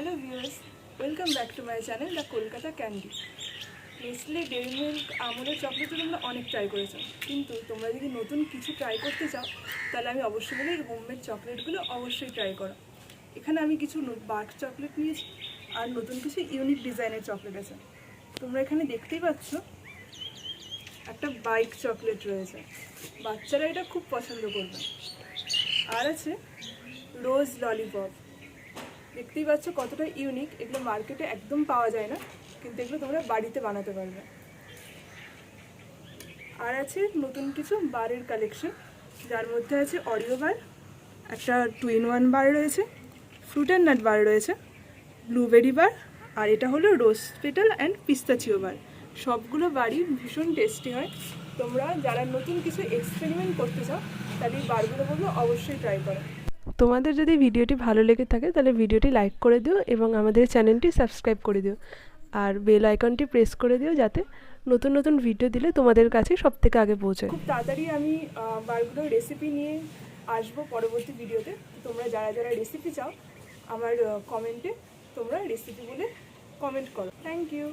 Hello viewers, welcome back to my channel the Kolkata candy. Nestle dairy milk আমলের চকলেটও তোমরা অনেক try করেছো, কিন্তু তোমরা যদি নতুন কিছু ট্রাই করতে চাও তাহলে আমি অবশ্যই বলি হোমমেড চকলেটগুলো অবশ্যই ট্রাই করো। এখানে আমি কিছু ডার্ক চকলেট নিয়েছি আর নতুন কিছু ইউনিক ডিজাইনের চকলেট আছে। তোমরা এখানে দেখতেই পাচ্ছ একটা বাইক চকলেট রয়েছে, বাচ্চারা এটা খুব পছন্দ করবে। আর আছে রোজ ললিপপ, দেখতেই পাচ্ছ কতটা ইউনিক। এগুলো মার্কেটে একদম পাওয়া যায় না, কিন্তু এগুলো তোমরা বাড়িতে বানাতে পারবে। আর আছে নতুন কিছু বারের কালেকশন, যার মধ্যে আছে অরিও বার, একটা 2-in-1 বার রয়েছে, ফ্রুট অ্যান্ড নাট বার রয়েছে, ব্লুবেরি বার, আর এটা হলো রোজ পেটাল অ্যান্ড পিস্তাচিও বার। সবগুলো বারই ভীষণ টেস্টি হয়। তোমরা যারা নতুন কিছু এক্সপেরিমেন্ট করতে চাও তাহলে এই বারগুলো বলবো অবশ্যই ট্রাই করো। তোমাদের যদি ভিডিওটি ভালো লেগে থাকে তাহলে ভিডিওটি লাইক করে দিও এবং আমাদের চ্যানেলটি সাবস্ক্রাইব করে দিও, আর বেল আইকনটি প্রেস করে দিও যাতে নতুন নতুন ভিডিও দিলে তোমাদের কাছে সবথেকে আগে পৌঁছায়। খুব তাড়াতাড়ি আমি বারগুলোর রেসিপি নিয়ে আসবো পরবর্তী ভিডিওতে। তোমরা যারা যারা রেসিপি চাও আমার কমেন্টে তোমরা রেসিপি বলে কমেন্ট করো। Thank you.